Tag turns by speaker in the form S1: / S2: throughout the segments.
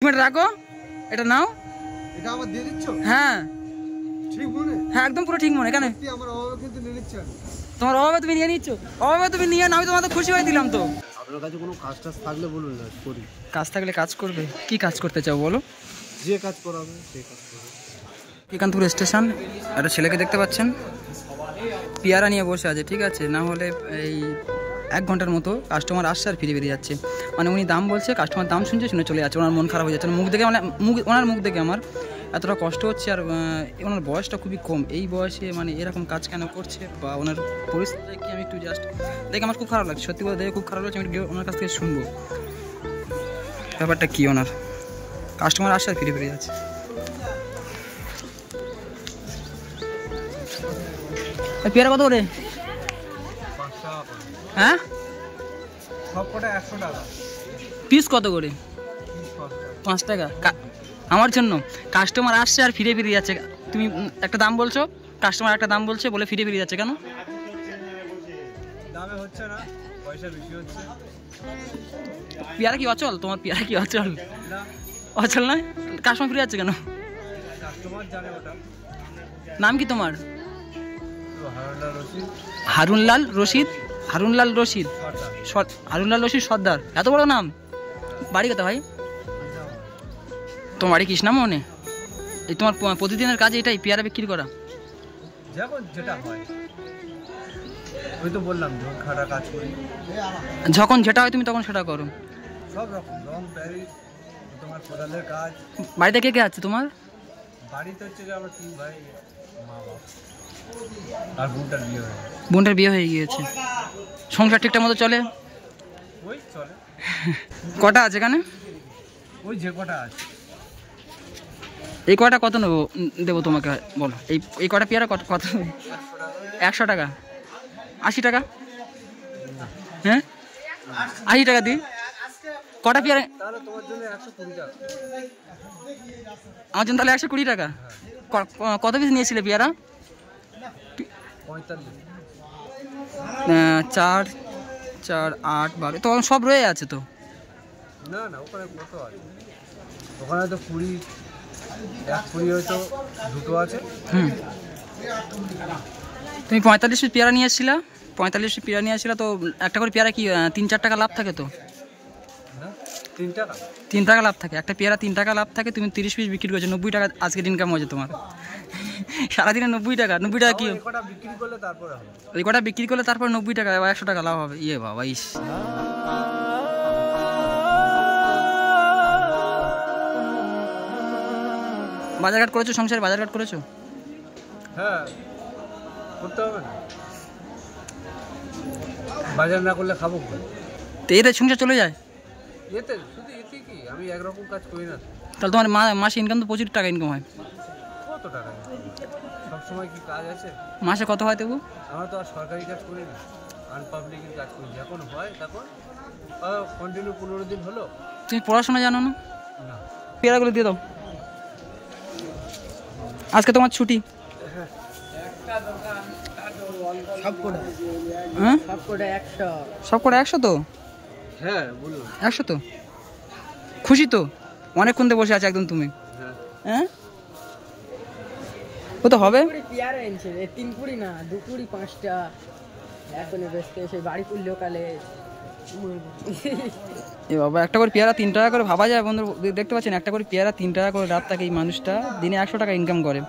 S1: Minute রাখো, এটা নাও।
S2: এটা আবার দিয়ে দিচ্ছ?
S1: হ্যাঁ
S2: ঠিক মনে?
S1: হ্যাঁ একদম পুরো ঠিক মনে। কেন
S2: আমার অভাবে কিন্তু নিয়ে নিচ্ছ?
S1: তোমার অভাবে তুমি নিয়ে নিচ্ছ? অভাবে তুমি নিয়ে না, আমি তোমাদের খুশি হয়ে দিলাম তো।
S2: আপনার কাছে কোনো কাজ টাজ থাকলে বলুন না, করি।
S1: কাজ থাকলে কাজ করবে? কি কাজ করতে চাও বলো?
S2: যে কাজ করাবে সেই কাজ করবে।
S1: একান্তপুর স্টেশন, একটা ছেলেকে দেখতে পাচ্ছেন পেয়ারা নিয়ে বসে আছে, ঠিক আছে? না হলে এই 1 ঘন্টার মতো কাস্টমার আসছে আর ফিরে বেরিয়ে যাচ্ছে। মানে উনি দাম বলছে, কাস্টমার দাম শুনছে, শুনে চলে যাচ্ছে। ওনার মন খারাপ হয়ে যাচ্ছে। ওনার মুখ দেখে আমার এতটা কষ্ট হচ্ছে। আর ওনার বয়সটা খুবই কম, এই বয়সে মানে এরকম কাজ কেন করছে বা ওনার পরিস্থিতি কি আমি একটু জাস্ট দেখে আমার খুব খারাপ লাগছে। সত্যি কথা দেখে খুব খারাপ লাগছে। আমি ওনার কাছ থেকে শুনবো ব্যাপারটা কি। ওনার কাস্টমার আসছে আর ফিরে বেরিয়ে যাচ্ছে। পেয়ারা কত করে?
S2: 5 টাকা।
S1: হ্যাঁ
S2: সব কটা 100 টাকা
S1: পিস। কত করে? 5 টাকা আমার জন্য। কাস্টমার আসছে আর ফিরে ফিরে যাচ্ছে। তুমি একটা দাম বলছো, কাস্টমার একটা দাম বলছে, বলে ফিরে ফিরে যাচ্ছে কেন?
S2: দামে হচ্ছে না, পয়সা বেশি হচ্ছে।
S1: পেয়ারা কি অচল? তোমার পেয়ারা কি অচল?
S2: না,
S1: অচল নয়। কাস্টমার ফিরে যাচ্ছে কেন?
S2: কাস্টমার জানে ওটা।
S1: নাম কি তোমার?
S2: হারুনলাল রশিদ।
S1: হারুনলাল রশিদ
S2: সর্দার।
S1: হারুনলাল রশিদ সর্দার, এত বড় নাম। বাড়ি কোথা ভাই? তোমার বাড়ি কৃষ্ণা মনে? এই তোমার প্রতিদিনের কাজ এটাই, পেয়ারা বিক্রি করা?
S2: যখন যেটা হয়, ওই তো বললাম যখন খাটা কাজ করি।
S1: যখন যেটা হয় তুমি তখন সেটা করো?
S2: সব রকম, রং প্যারিস, তোমার কোদালের কাজ।
S1: বাড়িতে কে কে আছে তোমার?
S2: বাড়িতে হচ্ছে যে আমার 3 ভাই, মা বাবা আর বোনটার বিয়ে হয়ে গেছে।
S1: বোনটার বিয়ে হয়ে গিয়েছে। সংসার ঠিকঠাক মতো চলে?
S2: ওই চলে।
S1: কটা আছে এখানে?
S2: ওই যে কটা আছে।
S1: এই কটা কত দেবো তোমাকে বলো? এই কটা পেয়ারা কত? 100 টাকা? 80 টাকা? হ্যাঁ 80 টাকা দিই। কটা পেয়ারা?
S2: তাহলে তোমার জন্য 120 টাকা।
S1: আমার জন্য তাহলে 120 টাকা। কত পিস নিয়েছিলে পেয়ারা?
S2: 45।
S1: 4 4 8 12 তো সব রয়ে আছে তো?
S2: না না, ওখানে কত আছে? ওখানে তো 20, 120 হয়তো দুটো আছে।
S1: তুমি 45 পিস পেয়ারা নিয়ে এসেছিলা? 45 পিস পেয়ারা নিয়ে এসেছিলা তো একটা করে পেয়ারা কি 3-4 টাকা লাভ থাকে তো?
S2: না, 3 টাকা।
S1: 3 টাকা লাভ থাকে একটা পেয়ারা, 3 টাকা লাভ থাকে। তুমি 30 পিস বিক্রি করছো, 90 টাকা আজকের ইনকাম হয়েছে তোমার। সারাদিনে 90 টাকা। 90 টাকা কি?
S2: এই কটা বিক্রি করলে তারপরে হবে।
S1: এই কটা বিক্রি করলে তারপর 90 টাকা বা 100 টাকা লাভ হবে। ইয়ে বাবা, ইস। বাজারঘাট করেছো? সংসারে বাজারঘাট করেছো?
S2: হ্যাঁ, করতে হবে না। বাজার না করলে খাবো কি?
S1: তো এতে সংসার চলে যায়?
S2: এতে শুধু এতে কি, আমি একরকম কাজ করি না।
S1: তাহলে তোমার মাসে ইনকাম তো প্রচুর টাকা ইনকাম হয়।
S2: কত টাকা? সব সময় কি কাজ আছে?
S1: মাসে কত হয় তবু?
S2: আমরা তো আর সরকারি কাজ করি না, আনপাবলিকের কাজ করি। যখন হয় তখন কন্টিনিউ 15 দিন হলো।
S1: তুমি পড়াশোনা জানো না?
S2: না।
S1: পেয়ারাগুলো দিয়ে দাও, আজকে তোমার ছুটি। হ্যাঁ সব কটা 100 তো?
S2: হ্যাঁ বলুন।
S1: 100 তো? খুশি তো? অনেকক্ষণ ধরে বসে আছে একদম তুমি। হ্যাঁ ও তো হবে।
S3: পেয়ারা এনেছে 3 কুড়ি না 2 কুড়ি 5টা এখন বেচতে এসে বাড়ি করলেও কালে।
S1: এ বাবা, একটা করে পেয়ারা 3 টাকা করে ভাবা যায় বন্ধু? দেখতে পাচ্ছেন একটা করে পেয়ারা 3 টাকা করে লাভ থাকে। এই মানুষটা দিনে 100 টাকা ইনকাম করে।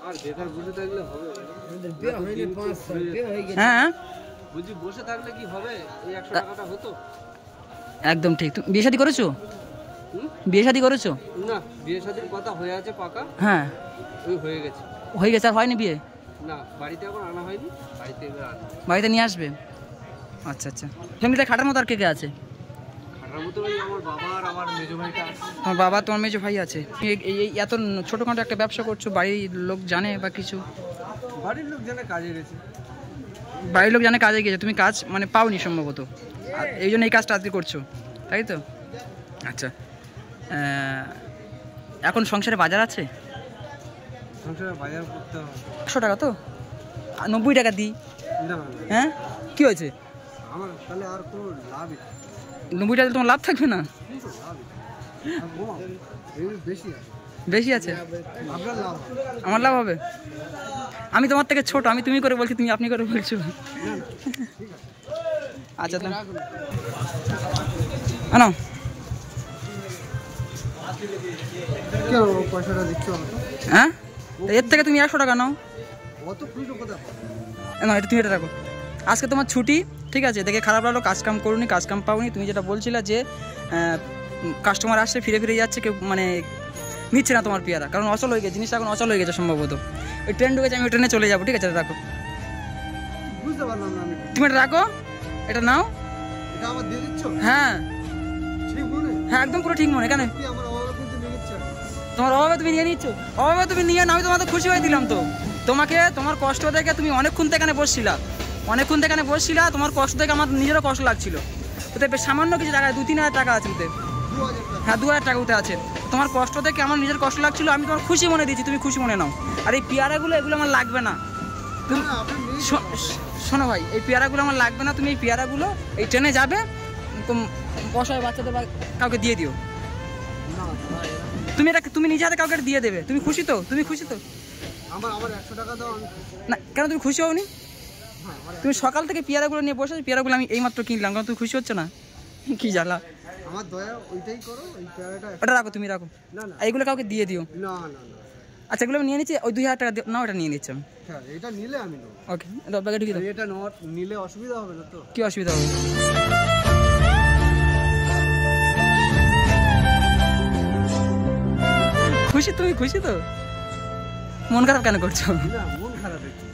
S2: আর বেকার বসে থাকলে হবে?
S1: হ্যাঁ
S2: বুঝি বসে থাকলে কি হবে? এই 100 টাকাটা হতো?
S1: একদম ঠিক। তুমি বিয়ে শাদী করেছো? বিয়ে শাদী করেছো?
S2: না, বিয়ে শাদীর কথা হয়ে আছে পাকা।
S1: হ্যাঁ
S2: ওই হয়ে গেছে।
S1: হয়ে গেছে। আর হয়নি বিয়ে?
S2: না, বাড়িতে এখন আনা হয়নি, বাড়িতে এবার আনা।
S1: বাড়িতে নিয়ে আসবে? আচ্ছা আচ্ছা। ফ্যামিলিতে খাটার মতো আর কে কে আছে?
S2: খাটার মতো ওই আমার বাবা আর আমার মেজো ভাইটা আছে।
S1: তোমার বাবা, তোমার মেজো ভাই আছে। এই এত ছোটোখাটো একটা ব্যবসা করছো, বাড়ির লোক জানে বা কিছু?
S2: বাড়ির লোক জানে কাজে গেছে।
S1: বাড়ির লোক জানে কাজে গিয়েছে, তুমি কাজ মানে পাওনি সম্ভবত, এই জন্য এই কাজটা আজকে করছো, তাই তো? আচ্ছা, এখন সংসারে বাজার আছে?
S2: সংসারে বাজার করতে হবে।
S1: 100 টাকা তো? 90 টাকা দিই।
S2: না,
S1: হ্যাঁ কি হয়েছে?
S2: আমার তাহলে আর কোনো লাভ
S1: 90 টাকা তোমার লাভ থাকবে না?
S2: বেশি আছে,
S1: বেশি আছে,
S2: আপনার লাভ হবে।
S1: আমার লাভ হবে? আমি তোমার থেকে ছোট, আমি তুমি করে বলছি, তুমি আপনি করে বলছো। আচ্ছা তো আনো
S2: কেন পয়সাটা দিচ্ছ আমাকে?
S1: হ্যাঁ, এর থেকে তুমি 100 টাকা নাও।
S2: অত খুশি কোথায়?
S1: না, এটা তুমি এটা রাখো। আজকে তোমার ছুটি, ঠিক আছে? দেখে খারাপ লাগলো, কাজ কাম করুনি, কাজ কাম পাওনি। তুমি যেটা বলছিলে যে কাস্টমার আসছে ফিরে ফিরে যাচ্ছে, কেউ মানে নিচ্ছে না তোমার পেয়ারা, কারণ অচল হয়ে গেছে জিনিসটা, এখন অচল হয়ে গেছে সম্ভবত। ওই ট্রেন ঢুকেছে, আমি ওই ট্রেনে চলে যাবো, ঠিক আছে? এটা রাখো,
S2: বুঝতে পারলাম না আমি।
S1: তুমি এটা রাখো, এটা নাও।
S2: এটা আমার দিয়ে দিচ্ছ?
S1: হ্যাঁ
S2: ঠিক মনে?
S1: হ্যাঁ, একদম পুরো ঠিক মনে। কেন
S2: কি আমার অভাবে কিন্তু নিয়ে নিচ্ছ?
S1: তোমার অভাবে তুমি নিয়ে নিচ্ছ? অভাবে তুমি নিয়ে না, আমি তোমাকে খুশি হয়ে দিলাম তো। তোমাকে তোমার কষ্ট দেখে তুমি অনেকক্ষণ থেকে এখানে বসছিলা, তোমার কষ্ট দেখে আমার নিজেরও কষ্ট লাগছিল। ওতে বেশ সামান্য কিছু টাকা, 2-3 হাজার টাকা আছে ওতে।
S2: 2000 টাকা।
S1: হ্যাঁ, 2000 টাকা ওতে আছে। তোমার কষ্ট দেখে আমার নিজের কষ্ট লাগছিল, আমি তোমার খুশি মনে দিয়েছি, তুমি খুশি মনে নাও। আর এই পেয়ারাগুলো এগুলো আমার লাগবে না। তুমি
S2: না, আপনি নিয়ে
S1: শোনো ভাই, এই পেয়ারাগুলো আমার লাগবে না। তুমি এই পেয়ারাগুলো এই ট্রেনে যাবে, বসায় বাচ্চাদের বা কাউকে দিয়ে দিও।
S2: না,
S1: তুমি নিজে হাতে কাউকে দিয়ে দেবে। তুমি খুশি তো? তুমি খুশি তো?
S2: আমার 100 টাকা দাও আমি।
S1: না, কেন তুমি খুশি হওনি?
S2: হ্যাঁ,
S1: তুমি সকাল থেকে পেয়ারাগুলো নিয়ে বসে, পেয়ারাগুলো আমি এইমাত্র কিনলাম, কারণ তুমি খুশি হচ্ছে না। কি জ্বালা।
S2: আমার দয়া ওইটাই করো, ওই প্যারাটা।
S1: ওটা রাখো, তুমি রাখো।
S2: না না
S1: এইগুলো কাউকে দিয়ে দিও।
S2: না না না।
S1: আচ্ছা, এগুলো আমি নিয়ে নিচ্ছি, ওই 2000 টাকা নাও, এটা নিয়ে নিচ্ছি আমি।
S2: হ্যাঁ, এটা নিলে আমি নেবো।
S1: ওকে, দাও ব্যাগে ঢুকিয়ে দাও।
S2: এটা নিলে অসুবিধা হবে না তো?
S1: কি অসুবিধা হবে? খুশি? তুমি খুশি তো? মন খারাপ কেন করছো?
S2: না, মন খারাপ হচ্ছে।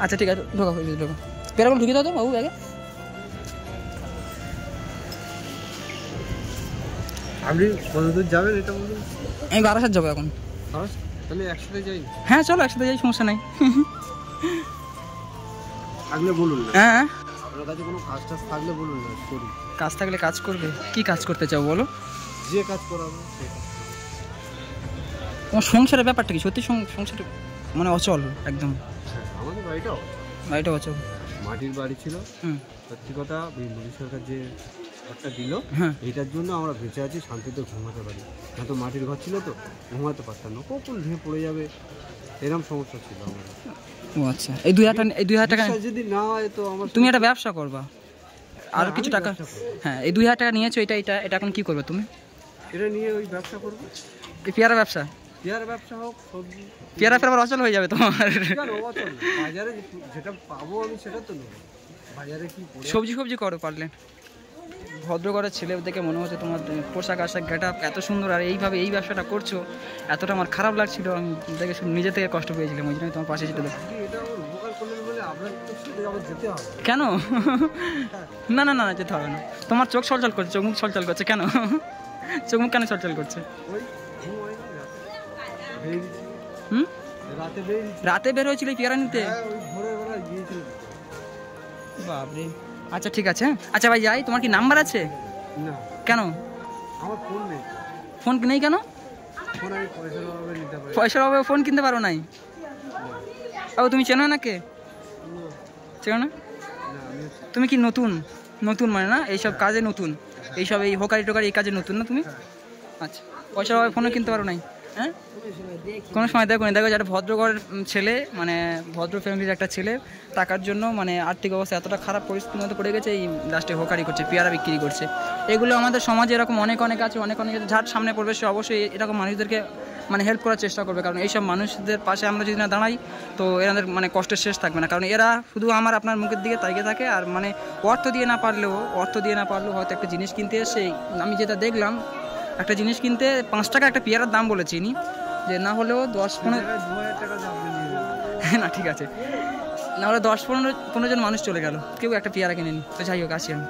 S1: আচ্ছা ঠিক আছে, ঢোকা, ঢোকা। পেয়ারাগুলো ঢুকিয়ে দাও তো বাবু ব্যাগে।
S2: আপনি কতদূর যাবেন এটা বলুন?
S1: আমি 12 যাবো এখন।
S2: তাহলে একসাথে যাই।
S1: হ্যাঁ চলো, একসাথে যাই, সমস্যা নাই।
S2: থাকলে বলুন না।
S1: হ্যাঁ,
S2: আপনার কাছে কোনো কাজ টাজ থাকলে বলুন না, করি।
S1: কাজ থাকলে কাজ করবে। কি কাজ করতে চাও বলো?
S2: যে কাজ করাবো সেই কাজ।
S1: তোমার সংসারের ব্যাপারটা কি সত্যি? সংসার মানে অচল একদম,
S2: আমাদের বাড়িটাও
S1: বাড়িটা অচল।
S2: মাটির বাড়ি ছিল।
S1: হুম,
S2: সত্যি কথা, মোদী সরকার যে ঘরটা দিল,
S1: হ্যাঁ।
S2: এটার জন্য আমরা বেঁচে আছি, শান্তিতে ঘুমাতে পারি। না তো মাটির ঘর ছিল তো ঘুমাতে পারতাম না, কখন ভেঙে পড়ে যাবে, এরকম সমস্যা ছিল আমাদের।
S1: ও আচ্ছা, এই 2000 টাকা
S2: বিশ্বাস যদি না হয় তো আমার
S1: তুমি একটা ব্যবসা করবা, আর
S2: হ্যাঁ,
S1: কিছু
S2: আমি
S1: টাকা।
S2: ব্যবসা করবো।
S1: হ্যাঁ, এই 2000 টাকা নিয়েছো, এটা এখন কি করবে তুমি?
S2: এটা নিয়ে ওই ব্যবসা করবো,
S1: এই পেয়ারা ব্যবসা।
S2: পেয়ারা ব্যবসা হোক, সবজি।
S1: পেয়ারা ফের আবার অচল হয়ে যাবে তোমার।
S2: কেন অচল না? বাজারে যেটা পাবো আমি সেটা তো নেবো। বাজারে কি করে
S1: সবজি করো পারলে। ভদ্রঘরের ছেলে দেখে মনে হচ্ছে তোমার পোশাক আশাক গেট আপ এত সুন্দর, আর এইভাবে এই ব্যবসাটা করছো, এতটা আমার খারাপ লাগছিল। আমি দেখে নিজে থেকে কষ্ট পেয়েছিলাম, ওই জন্য তোমার পাশে যেতে দেবো।
S2: আপনি এটা আমার উপকার করলেন বলে আপনার তো সাথে আবার যেতে হবে।
S1: কেন? না না না, যেতে হবে না। তোমার চোখ ছলছল করছে, চোখ মুখ ছলছল করছে কেন? চোখ মুখ কেন ছলছল করছে?
S2: ওই ঘুম হয় না, বেরিয়ে দিচ্ছি।
S1: হুম,
S2: রাতে বেরিয়ে দিচ্ছি।
S1: রাতে বের হয়েছিল পেয়ারা নিতে?
S2: হ্যাঁ, ওই ভোরের বেলা গিয়েছিল।
S1: বাপরে। আচ্ছা ঠিক আছে। আচ্ছা ভাই যাই, তোমার কি নাম্বার আছে?
S2: না,
S1: কেন
S2: আমার ফোন নেই।
S1: ফোন নেই কেন?
S2: ফোন আমি পয়সার অভাবে নিতে পারি।
S1: পয়সার অভাবে ফোন কিনতে পারো নাই? ও তুমি চেনো না কে? চেনো না?
S2: না, আমি
S1: তুমি কি নতুন মানে না এইসব কাজে নতুন, এইসব এই হোকারি টোকারি এই কাজে নতুন না তুমি? আচ্ছা, পয়সার অভাবে ফোনও কিনতে পারো নাই? হ্যাঁ, কোনো সময় দেখো যারা ভদ্র ঘরের ছেলে, মানে ভদ্র ফ্যামিলির একটা ছেলে, টাকার জন্য মানে আর্থিক অবস্থা এতটা খারাপ পরিস্থিতির মধ্যে পড়ে গেছে, এই লাস্টে হোকারি করছে, পেয়ারা বিক্রি করছে। এগুলো আমাদের সমাজে এরকম অনেক আছে, অনেক যার সামনে পড়বে সে অবশ্যই এরকম মানুষদেরকে মানে হেল্প করার চেষ্টা করবে, কারণ এইসব মানুষদের পাশে আমরা যদি না দাঁড়াই তো এনাদের মানে কষ্টের শেষ থাকবে না, কারণ এরা শুধু আপনার মুখের দিকে তাকিয়ে থাকে। আর মানে অর্থ দিয়ে না পারলেও হয়তো একটা জিনিস কিনতে এসে, আমি যেটা দেখলাম, একটা জিনিস কিনতে 5 টাকা একটা পেয়ারার দাম বলেছি, যে না হলেও 10-15
S2: 2000 টাকা দাম নিয়ে
S1: না ঠিক আছে, না হলে 10-15 জন মানুষ চলে গেল, কেউ একটা পেয়ারা কিনেনি। তো যাই হোক, আসি আমি।